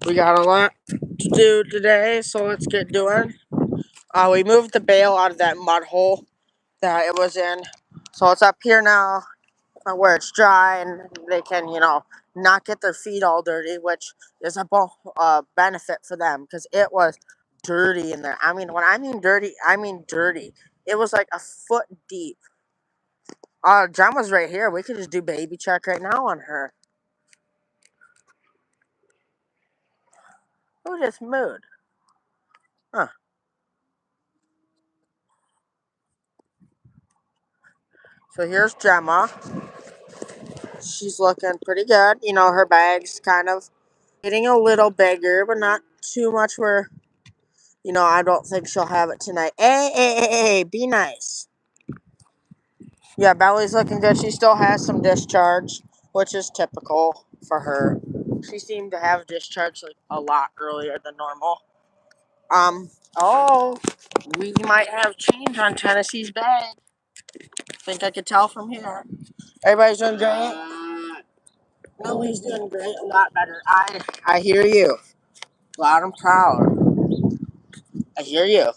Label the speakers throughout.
Speaker 1: We got a lot to do today, so let's get doing. We moved the bale out of that mud hole that it was in, so it's up here now where it's dry and they can, not get their feet all dirty, which is a benefit for them because it was dirty in there. I mean, when I mean dirty, I mean dirty. It was like a foot deep. Gemma's right here. We could just do baby check right now on her. Who just moved? Huh. So here's Gemma. She's looking pretty good. Her bag's kind of getting a little bigger, but not too much where, I don't think she'll have it tonight. Hey, be nice. Yeah, belly's looking good. She still has some discharge, which is typical for her. She seemed to have discharge like a lot earlier than normal. Oh, we might have change on Tennessee's bag. I think I could tell from here. Everybody's doing great. Lily's doing great, a lot better. I hear you, loud and proud. I hear you.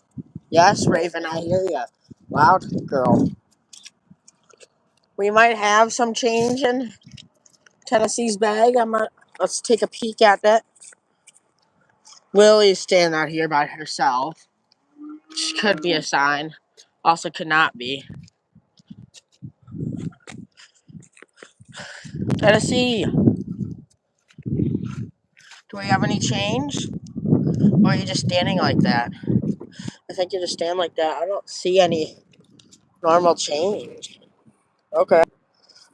Speaker 1: Yes, Raven, I hear you. Loud girl. We might have some change in Tennessee's bag. Let's take a peek at that. Lily's standing out here by herself. Which could be a sign. Also could not be. Tennessee, do we have any change? Or are you just standing like that? I think you're just standing like that. I don't see any normal change. Okay.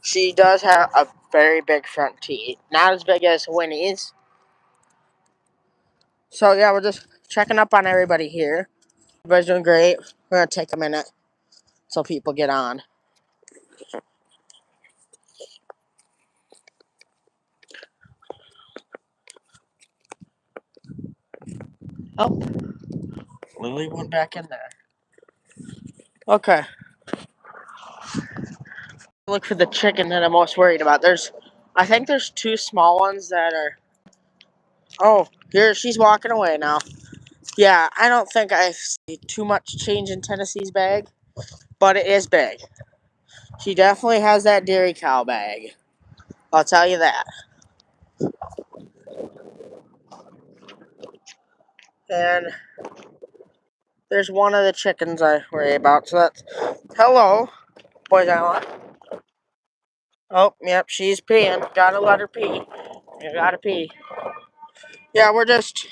Speaker 1: She does have a very big front teeth. Not as big as Winnie's. So yeah, we're just checking up on everybody here. Everybody's doing great. We're gonna take a minute so people get on. Oh, Lily went back in there. Okay. Look for the chicken that I'm most worried about. I think there's two small ones that are. Oh, here she's walking away now. Yeah, I don't think I see too much change in Tennessee's bag, but it is big. She definitely has that dairy cow bag. I'll tell you that. And there's one of the chickens I worry about. So that's hello, boys Island. Oh, yep, she's peeing. Gotta let her pee. You gotta pee. Yeah, we're just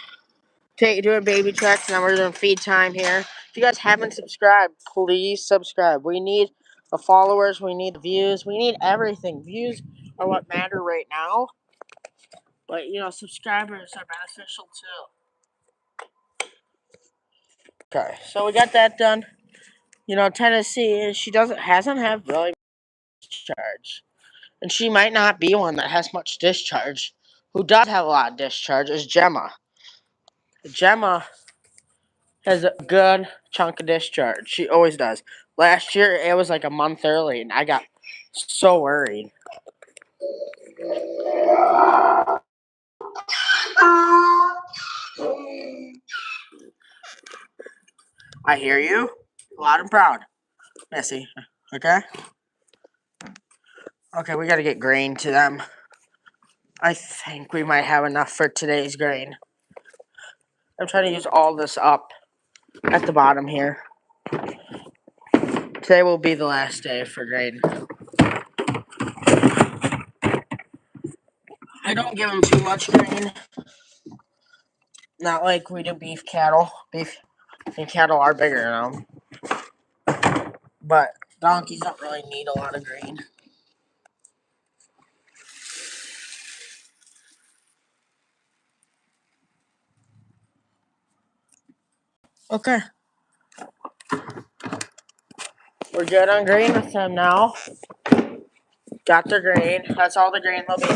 Speaker 1: doing baby checks, and then we're doing feed time here. If you guys haven't subscribed, please subscribe. We need the followers, we need the views, we need everything. Views are what matter right now, but subscribers are beneficial too. Okay, so we got that done. Tennessee, she hasn't had really discharge, and she might not be one that has much discharge. Who does have a lot of discharge is Gemma. Gemma has a good chunk of discharge. She always does. Last year, it was like a month early, and I got so worried. I hear you, loud and proud, Missy. Okay? Okay, we gotta get grain to them. I think we might have enough for today's grain. I'm trying to use all this up at the bottom here. Today will be the last day for grain. I don't give them too much grain. Not like we do beef cattle. Beef and cattle are bigger now. But donkeys don't really need a lot of grain. Okay. We're good on grain with them now. Got their grain. That's all the grain they'll be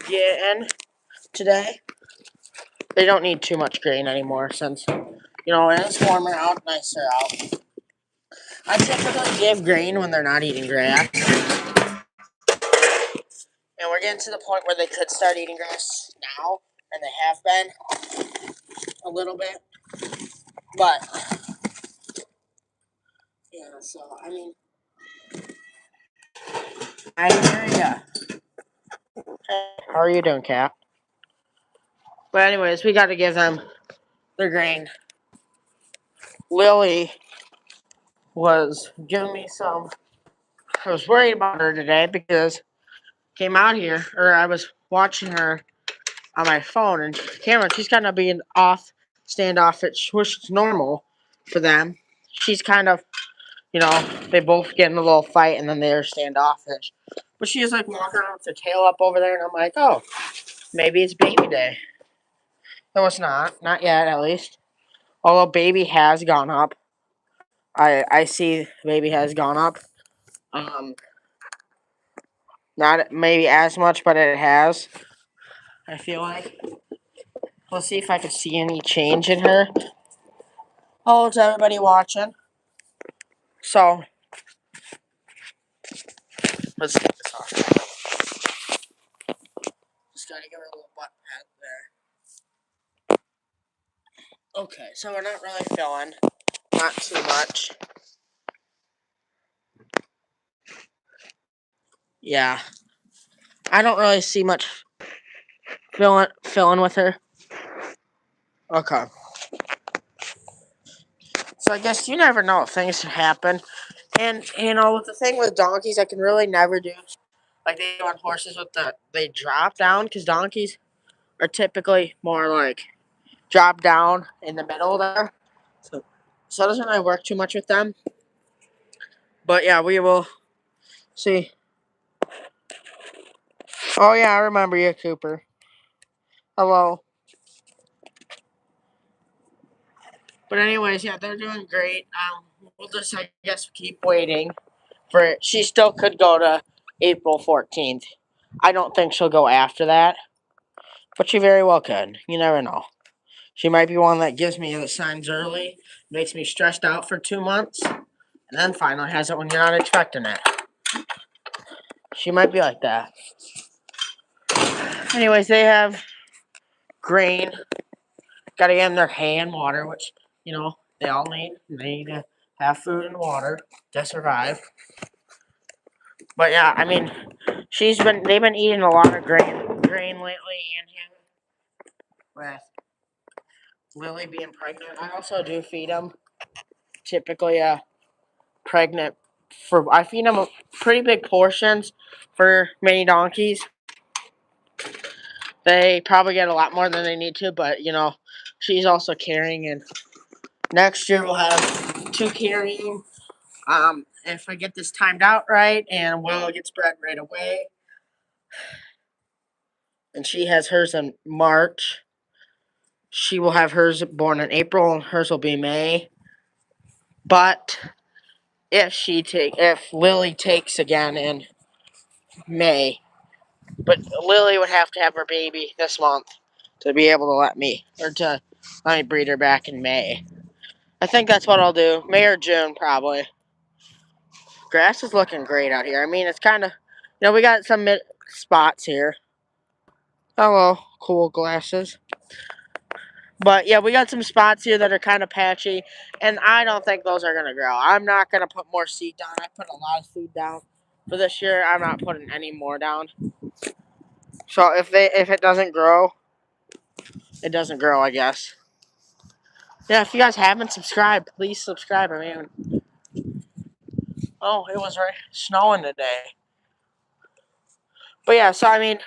Speaker 1: getting today. They don't need too much grain anymore since, it's warmer out, nicer out. I typically give grain when they're not eating grass. And we're getting to the point where they could start eating grass now. and they have been a little bit. But yeah, so I mean, I hear ya. Hey, how are you doing, Cap? But anyways, we got to give them their grain. Lily was giving me some. I was worried about her today because came out here, or I was watching her on my phone, and Cameron, she's kind of being off, standoffish, which is normal for them. She's kind of, they both get in a little fight, and then they're standoffish. But she's like walking around with her tail up over there, and I'm like, oh, maybe it's baby day. No, it's not yet, at least. Although baby has gone up, I see baby has gone up. Um, Not maybe as much, but it has. I feel like. Let's see if I can see any change in her. How old's everybody watching? So, let's get this off. Just gotta give her a little butt pat there. Okay, so we're not really feeling. Not too much. Yeah. I don't really see much filling with her. Okay. So I guess you never know. Things happen. And, with the thing with donkeys, I can really never do. Like they do on horses they drop down, because donkeys are typically more like drop down in the middle there. So it doesn't really work too much with them. But yeah, we will see. Oh yeah, I remember you, Cooper. Hello. But anyways, yeah, they're doing great. We'll just, I guess, keep waiting for it. She still could go to April 14th. I don't think she'll go after that, but she very well could. You never know. She might be one that gives me the signs early, makes me stressed out for 2 months, and then finally has it when you're not expecting it. She might be like that. Anyways, they have grain. Got to get them their hay and water, which, they all need. They need to have food and water to survive. But yeah, I mean, they've been eating a lot of grain lately, and him with Lily being pregnant. I also do feed them. Typically, pregnant I feed them pretty big portions for many donkeys. They probably get a lot more than they need to, but she's also carrying, and next year we'll have 2 carrying. If I get this timed out right and Will gets bred right away, and she has hers in March, she will have hers born in April, and hers will be May. But if Lily takes again in May, but Lily would have to have her baby this month to be able to let me breed her back in May. I think that's what I'll do. May or June, probably. Grass is looking great out here. I mean, it's kind of, we got some spots here. Hello, cool glasses. But yeah, we got some spots here that are kind of patchy, and I don't think those are gonna grow. I'm not gonna put more seed down. I put a lot of seed down for this year. I'm not putting any more down. So if it doesn't grow, it doesn't grow, I guess. Yeah, if you guys haven't subscribed, please subscribe. I mean, oh, it was snowing today. But yeah, so I mean,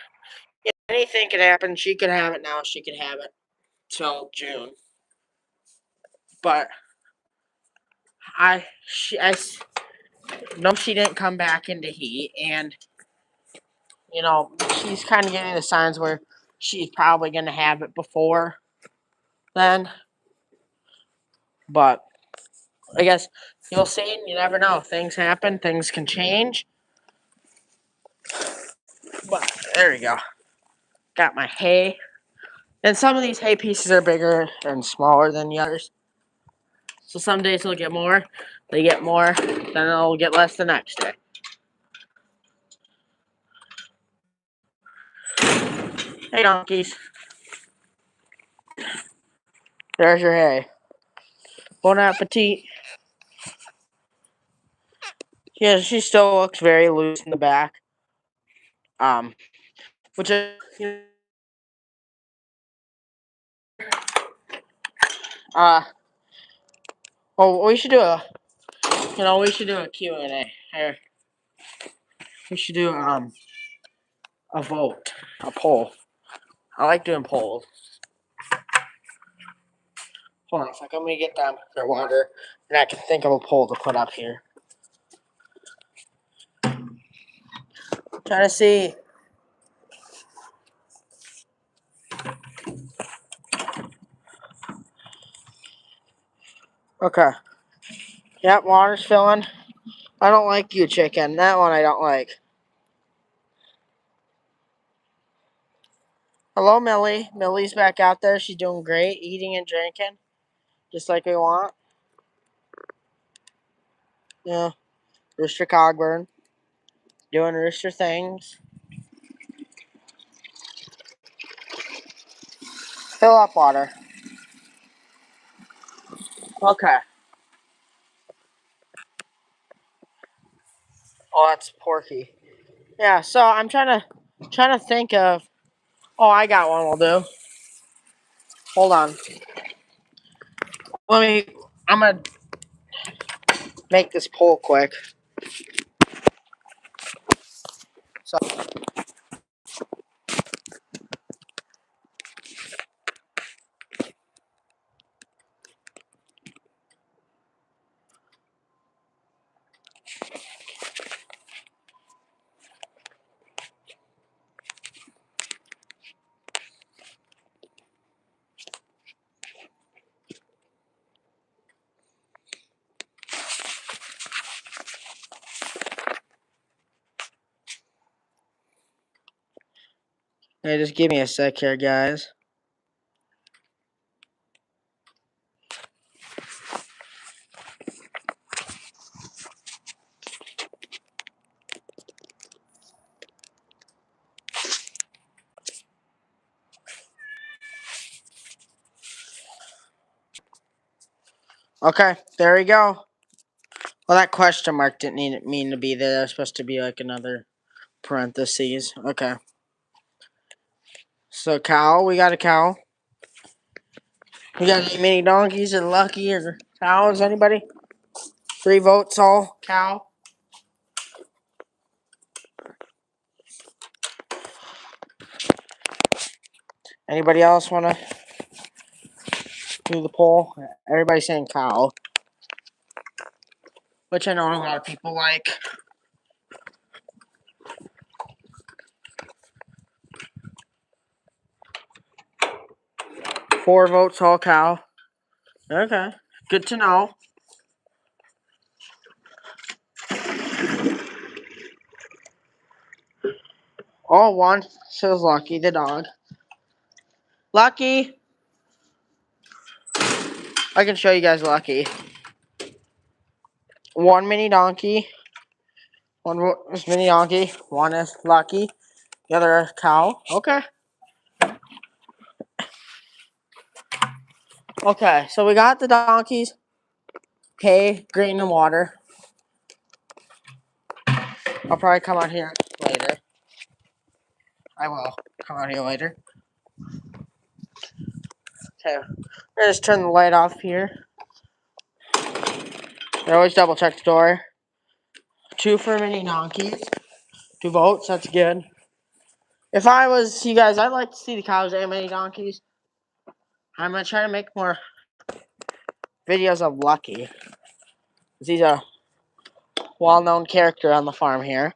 Speaker 1: anything could happen. She could have it now. She could have it till June. But I know she didn't come back into heat, and she's kind of getting the signs where she's probably going to have it before then. But I guess you'll see. You never know. Things happen. Things can change. But there you go. Got my hay. And some of these hay pieces are bigger and smaller than the others. So some days they'll get more. They get more. Then they'll get less the next day. Hey, donkeys. There's your hay. Bon appetit. Yeah, she still looks very loose in the back. Which is, oh, we should do a Q&A. Here, we should do a vote, a poll. I like doing polls. Hold on a second, let me get down their water, and I can think of a poll to put up here. Trying to see. Okay. Yep, water's filling. I don't like you, chicken. That one I don't like. Hello, Millie. Millie's back out there. She's doing great, eating and drinking, just like we want. Yeah, Rooster Cogburn, doing rooster things. Fill up water. Okay. Oh, that's Porky. Yeah. So I'm trying to think of. Oh, I got one. Will do. Hold on. Let me. I'm gonna make this poll quick. So hey, just give me a sec here, guys. Okay, there we go. Well, that question mark didn't mean to be there. That was supposed to be like another parentheses. Okay. So cow, we got a cow. We got any mini donkeys or lucky or cows? Anybody? 3 votes all cow. Anybody else want to do the poll? Everybody's saying cow, which I know a lot of people like. 4 votes all cow. Okay, good to know. All 1 says Lucky the dog. Lucky. I can show you guys Lucky. 1 mini donkey. 1 is mini donkey. 1 is Lucky. The other is cow. Okay. Okay, so we got the donkeys. Hay, grain, and water. I'll probably come out here later. I will come out here later. Okay, I just turn the light off here. I always double check the door. 2 for mini donkeys. 2 votes, that's good. If I was you guys, I'd like to see the cows and mini donkeys. I'm gonna try to make more videos of Lucky. He's a well-known character on the farm here.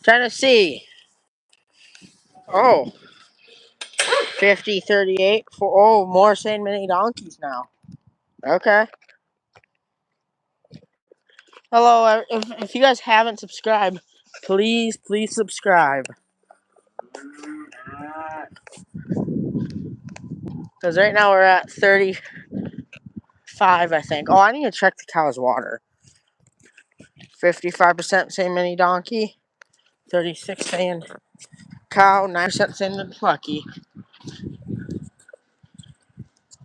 Speaker 1: Trying to see. Oh, 50, 38. Oh, more saying mini donkeys now. Okay. Hello, if you guys haven't subscribed, please subscribe. Because right now we're at 35, I think. Oh, I need to check the cow's water. 55% saying mini donkey. 36 saying cow, 9% saying lucky.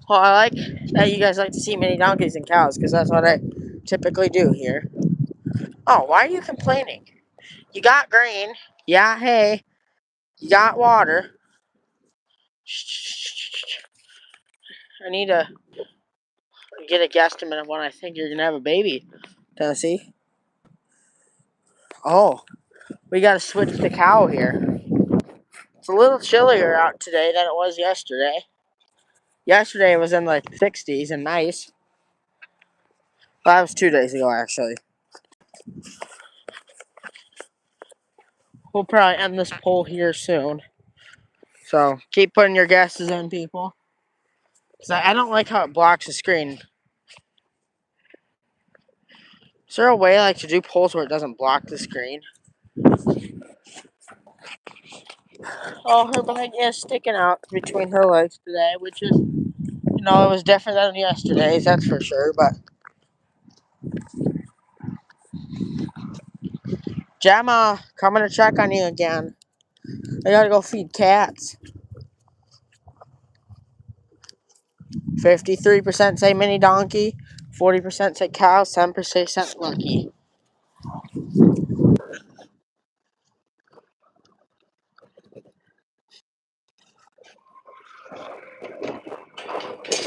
Speaker 1: Well, I like that you guys like to see many donkeys and cows, because that's what I typically do here. Oh, why are you complaining? You got grain. Yeah, hay. You got water. I need to get a guesstimate of when I think you're going to have a baby, Tennessee. Oh, we got to switch the cow here. It's a little chillier out today than it was yesterday. Yesterday it was in like 60s and nice. Well, that was 2 days ago, actually. We'll probably end this poll here soon. So keep putting your guesses in, people. Because I don't like how it blocks the screen. Is there a way like to do polls where it doesn't block the screen? Oh, her leg is sticking out between her legs today, which is, it was different than yesterday's, that's for sure. But Gemma, coming to check on you again. I gotta go feed cats. 53% say mini donkey, 40% say cow, 10% say lucky.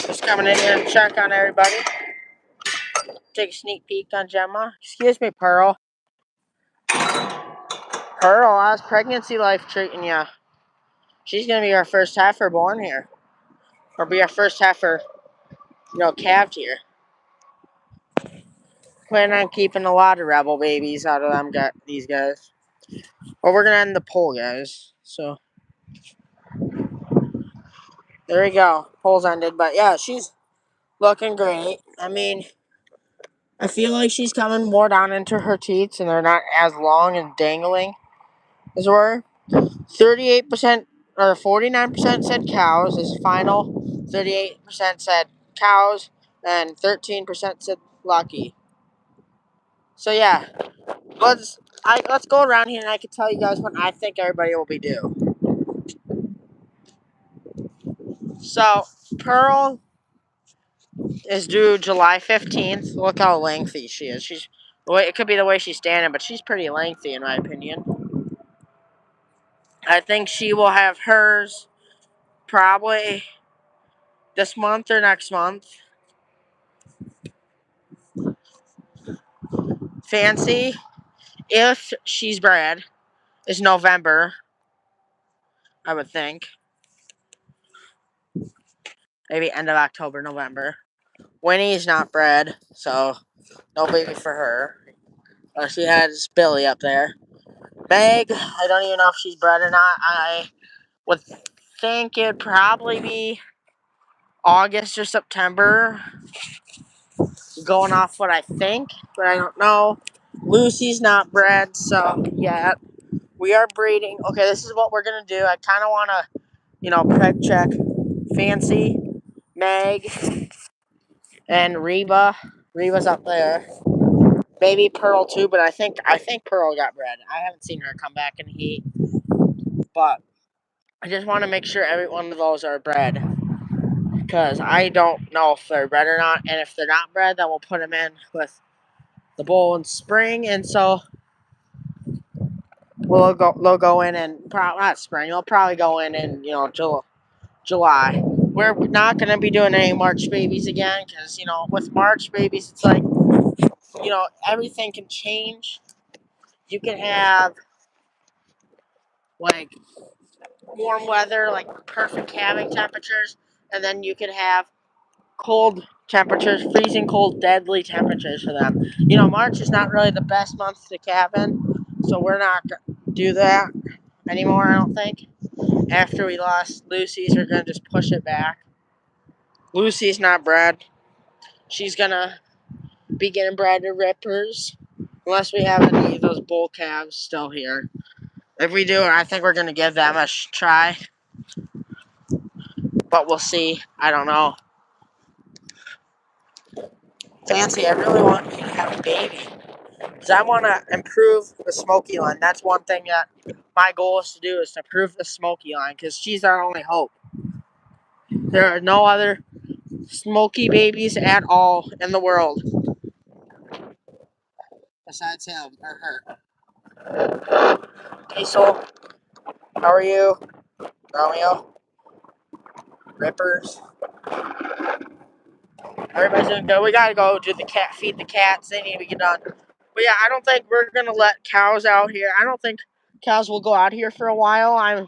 Speaker 1: Just coming in here to check on everybody. Take a sneak peek on Gemma. Excuse me, Pearl. Pearl, how's pregnancy life treating you? She's gonna be our first heifer born here. Or be our first heifer, calved here. Plan on keeping a lot of rebel babies out of these guys. Well, we're gonna end the poll, guys. So there we go. Poll's ended. But yeah, she's looking great. I mean, I feel like she's coming more down into her teats, and they're not as long and dangling as were. 38% or 49% said cows is final. 38% said cows, and 13% said lucky. So yeah, let's go around here, and I can tell you guys what I think everybody will be due. So Pearl is due July 15th. Look how lengthy she is. It could be the way she's standing, but she's pretty lengthy in my opinion. I think she will have hers probably this month or next month. Fancy, if she's bred, is November, I would think. Maybe end of October, November. Winnie's not bred, so no baby for her. She has Billy up there. Meg, I don't even know if she's bred or not. I would think it'd probably be August or September, going off what I think, but I don't know. Lucy's not bred, so yeah, we are breeding. Okay, this is what we're gonna do. I kind of want to, preg check Fancy, Meg, and Reba. Reba's up there. Maybe Pearl too, but I think Pearl got bred. I haven't seen her come back in heat, but I just want to make sure every one of those are bred, because I don't know if they're bred or not. And if they're not bred, then we'll put them in with the bull in spring, and so they'll go in and not spring. They'll probably go in July. We're not going to be doing any March babies again, because with March babies it's like everything can change. You can have like warm weather, like perfect calving temperatures, and then you could have cold temperatures, freezing cold, deadly temperatures for them. March is not really the best month to calve in, so we're not gonna do that anymore, I don't think. After we lost Lucy's, we're gonna just push it back. Lucy's not bred. She's gonna be getting bred to rippers, unless we have any of those bull calves still here. If we do, I think we're gonna give them a try, but we'll see. I don't know. Fancy, I really want you to have a baby. Because I want to improve the smoky line. That's one thing that my goal is to do, is to improve the smoky line, because she's our only hope. There are no other smoky babies at all in the world besides him or her. Diesel, how are you? Romeo, Rippers. Everybody's doing good. We gotta go do the cat, feed the cats. They need to get done. But yeah, I don't think we're gonna let cows out here. I don't think cows will go out here for a while. I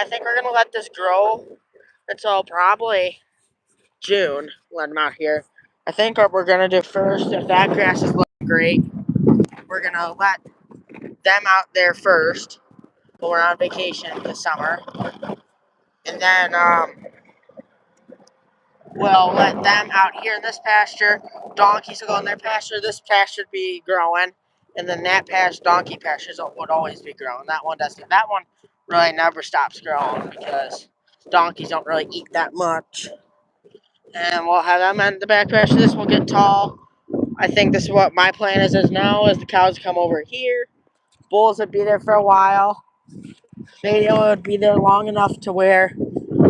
Speaker 1: think we're gonna let this grow until probably June. Let them out here. I think what we're gonna do first, if that grass is looking great, we're gonna let them out there first when we're on vacation this summer, and then we'll let them out here in this pasture. Donkeys will go in their pasture. This pasture would be growing, and then that pasture, donkey pastures, would always be growing. That one doesn't. That one really never stops growing because donkeys don't really eat that much. And we'll have them in the back pasture. This will get tall. I think this is what my plan is now, is the cows come over here. Bulls would be there for a while. They would be there long enough to where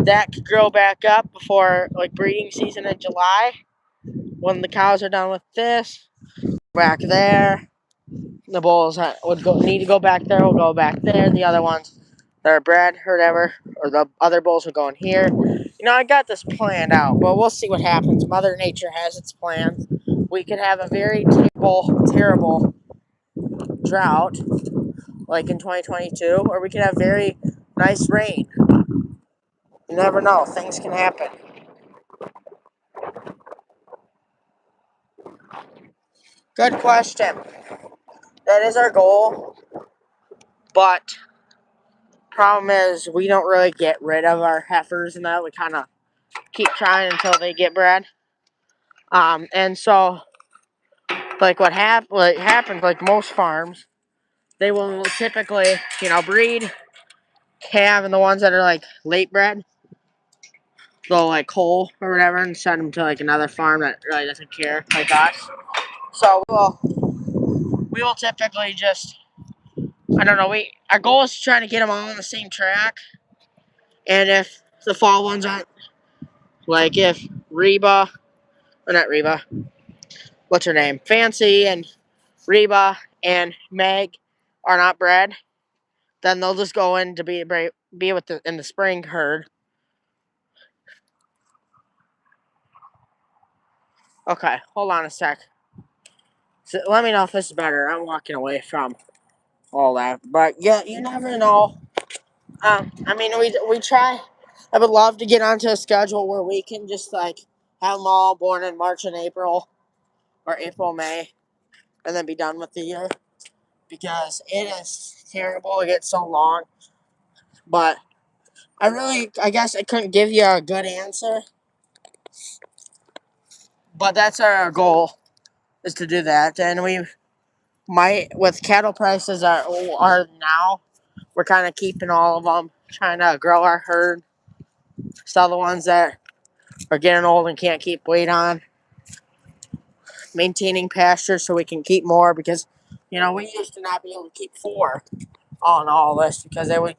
Speaker 1: that could grow back up before like breeding season in July. When the cows are done with this, back there. The bulls need to go back there. Will go back there. The other ones that are bred or whatever, or the other bulls will go in here. You know, I got this planned out, but we'll see what happens. Mother Nature has its plans. We could have a very terrible drought, like in 2022, or we could have very nice rain. You never know. Things can happen. Good question. That is our goal, but problem is we don't really get rid of our heifers and that. We kind of keep trying until they get bred. And so like what happens, like most farms, they will typically, breed calve, and the ones that are like late bred, they'll like cull or whatever and send them to like another farm that really doesn't care, like us. So we will typically just, I don't know, our goal is to try to get them all on the same track. And if the fall ones aren't, like if Reba, or not Reba, what's her name? Fancy and Reba and Meg are not bred, then they'll just go in to be with in the spring herd. Okay, hold on a sec. So let me know if this is better. I'm walking away from all that, but yeah, you never know. I mean, we try. I would love to get onto a schedule where we can just like have them all born in March and April, or April, May, and then be done with the year, because it is terrible to get so long. But I guess I couldn't give you a good answer. But that's our goal, is to do that. And we might, with cattle prices are now, we're kind of keeping all of them, trying to grow our herd, sell the ones that are getting old and can't keep weight on, maintaining pasture so we can keep more, because, we used to not be able to keep four on all this because they would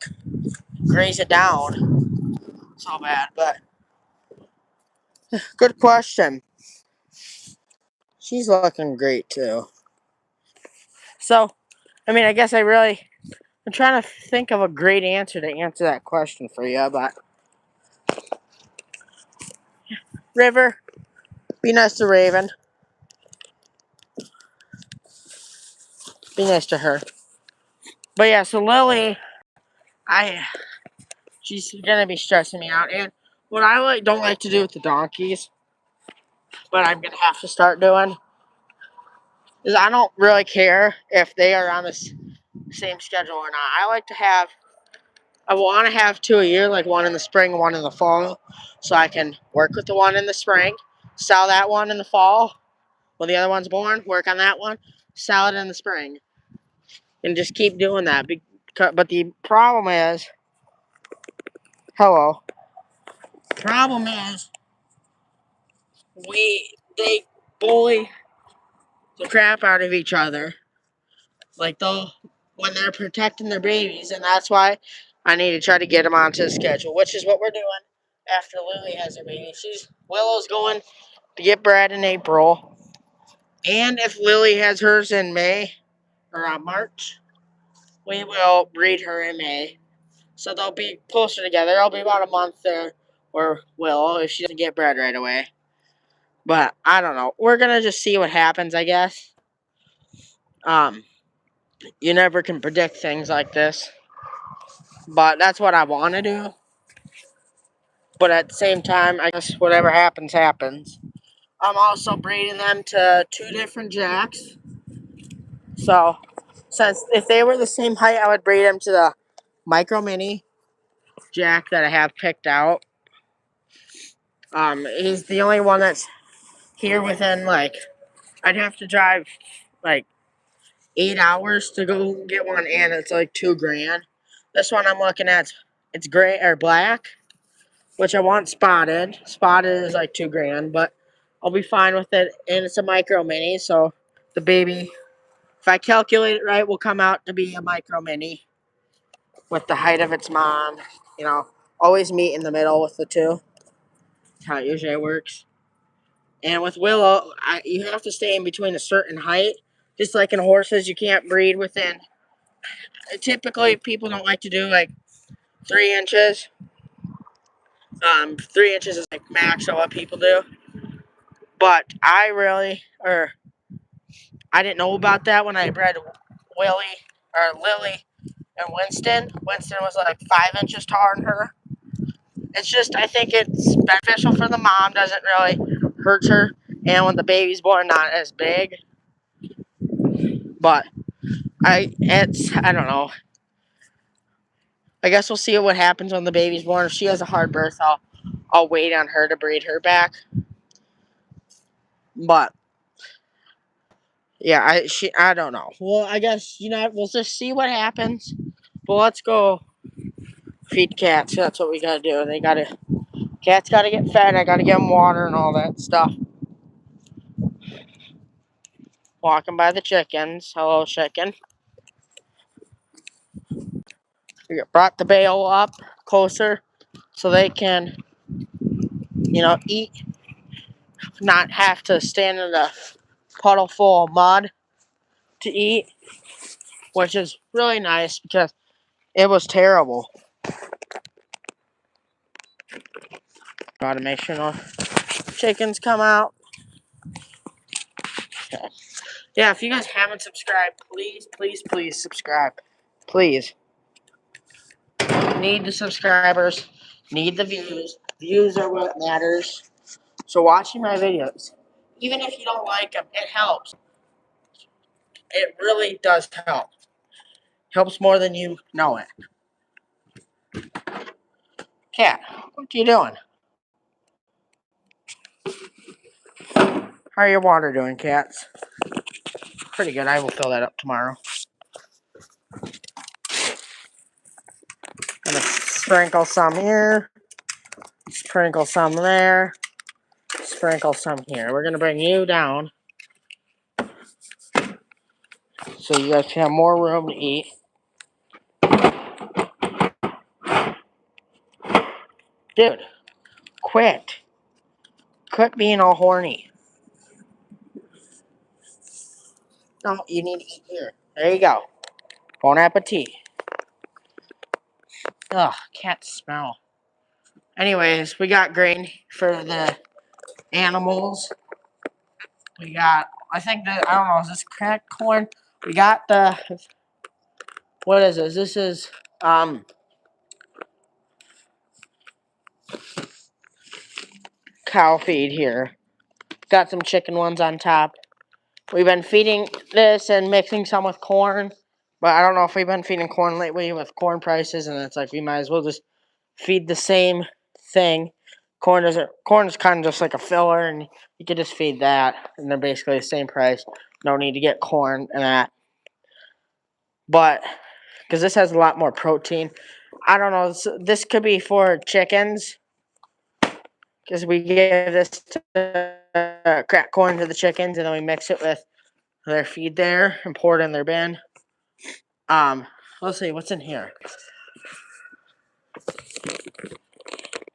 Speaker 1: graze it down so bad. But good question. She's looking great too. So, I mean, I guess I'm trying to think of a great answer to answer that question for you, but River, be nice to Raven. Be nice to her. But yeah, so Lily, I she's gonna be stressing me out. And what I don't like to do with the donkeys, but I'm gonna have to start doing, is I don't really care if they are on the same schedule or not. I want to have two a year, like one in the spring and one in the fall, so I can work with the one in the spring, sell that one in the fall when the other one's born, work on that one, sell it in the spring, and just keep doing that. But the problem is, hello. Problem is, they bully the crap out of each other. Like when they're protecting their babies, and that's why I need to try to get them onto the schedule, which is what we're doing after Lily has her baby. Willow's going to get bred in April, and if Lily has hers in May or March, we will breed her in May. So they'll be closer together. It'll be about a month there, or Willow if she doesn't get bred right away. But I don't know. We're gonna just see what happens, I guess. Um, you never can predict things like this, but that's what I want to do. But at the same time, I guess whatever happens, happens. I'm also breeding them to 2 different jacks. So, since if they were the same height, I would breed them to the micro mini jack that I have picked out. He's the only one that's here within I'd have to drive like 8 hours to go get one, and it's like $2,000. This one I'm looking at, it's gray or black, which I want spotted. Spotted is like $2,000, but I'll be fine with it. And it's a micro mini, so the baby, if I calculate it right, will come out to be a micro mini with the height of its mom. You know, always meet in the middle with the two. That's how it usually works. And with Willow, you have to stay in between a certain height. Just like in horses, you can't breed within. Typically, people don't like to do like 3 inches. 3 inches is like max of what people do. But I didn't know about that when I bred Lily and Winston. Winston was like 5 inches taller than her. It's just, I think it's beneficial for the mom, doesn't really hurt her. And when the baby's born, not as big. But I don't know. I guess we'll see what happens when the baby's born. If she has a hard birth, I'll wait on her to breed her back. But yeah, I don't know. Well, I guess we'll just see what happens. But let's go feed cats. That's what we gotta do. Cats gotta get fed. I gotta give them water and all that stuff. Walking by the chickens. Hello, chicken. We brought the bale up closer so they can, eat, not have to stand in a puddle full of mud to eat, which is really nice because it was terrible. Gotta make sure no chickens come out. Okay. Yeah, if you guys haven't subscribed, please, please, please subscribe. Please. Need the subscribers. Need the views. Views are what matters. So watching my videos, even if you don't like them, it helps. It really does help. Helps more than you know it. Cat, what are you doing? How are your water doing, cats? Pretty good. I will fill that up tomorrow. Gonna sprinkle some here. Sprinkle some there. Sprinkle some here. We're gonna bring you down so you guys can have more room to eat. Dude, quit. Quit being all horny. No, you need to eat here. There you go. Bon appetit. Ugh, cats smell. Anyways, we got grain for the animals. We got, I think that, I don't know, is this cracked corn? We got what is this? This is, cow feed here. Got some chicken ones on top. We've been feeding this and mixing some with corn, but I don't know if we've been feeding corn lately with corn prices, and it's like we might as well just feed the same thing. Corn is kind of just like a filler, and you could just feed that, and they're basically the same price. No need to get corn and that. But because this has a lot more protein, I don't know. This could be for chickens because we give this cracked corn to the chickens, and then we mix it with their feed there and pour it in their bin. Let's see what's in here.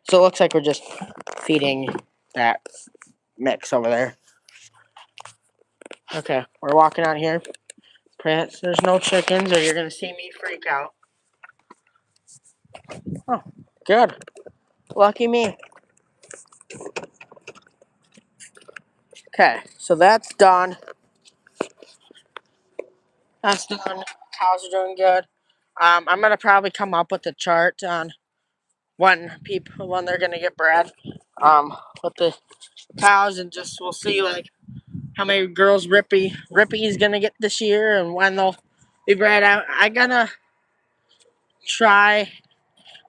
Speaker 1: So it looks like we're just feeding that mix over there. Okay, we're walking out here. Prince, there's no chickens, or you're gonna see me freak out. Oh, good. Lucky me. Okay, so that's done. That's done. Cows are doing good. I'm gonna probably come up with a chart on when they're gonna get bred. With the cows, and just we'll see like how many girls Rippy's gonna get this year, and when they'll be bred out. I gonna try.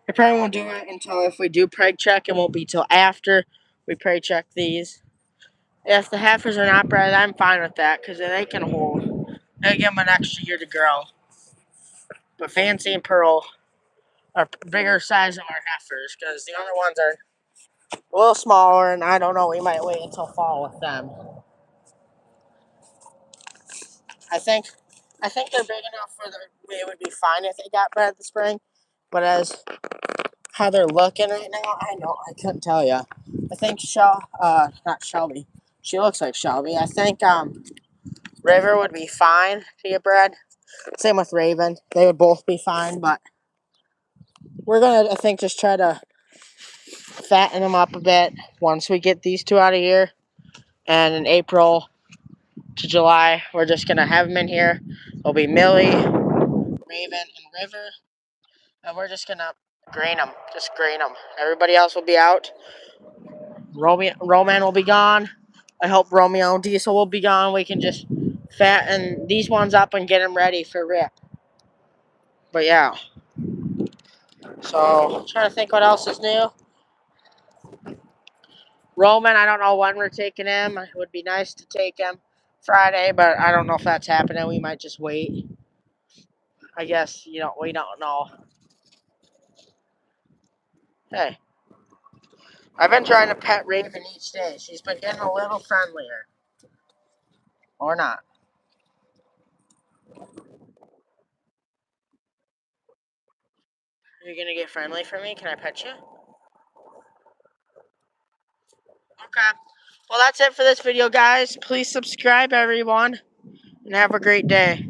Speaker 1: I probably won't do it until if we do preg check. It won't be till after we preg check these. If the heifers are not bred, I'm fine with that because they can hold. They give them an extra year to grow. But Fancy and Pearl are bigger size than our heifers because the other ones are a little smaller, and I don't know. We might wait until fall with them. I think they're big enough for it would be fine if they got bred this spring. But as how they're looking right now, I couldn't tell you. I think not Shelby. She looks like Shelby. I think River would be fine to get bred. Same with Raven. They would both be fine, but we're gonna, I think, just try to fatten them up a bit once we get these two out of here. And in April to July, we're just gonna have them in here. It'll be Millie, Raven, and River, and we're just gonna grain them. Just grain them. Everybody else will be out. Roman will be gone. I hope Romeo and Diesel will be gone. We can just fatten these ones up and get them ready for Rip. But yeah. So, I'm trying to think what else is new. Roman, I don't know when we're taking him. It would be nice to take him Friday, but I don't know if that's happening. We might just wait. I guess we don't know. Hey, I've been trying to pet Raven each day. She's been getting a little friendlier. Or not. Are you gonna get friendly for me? Can I pet you? Okay. Well, that's it for this video, guys. Please subscribe, everyone, and have a great day.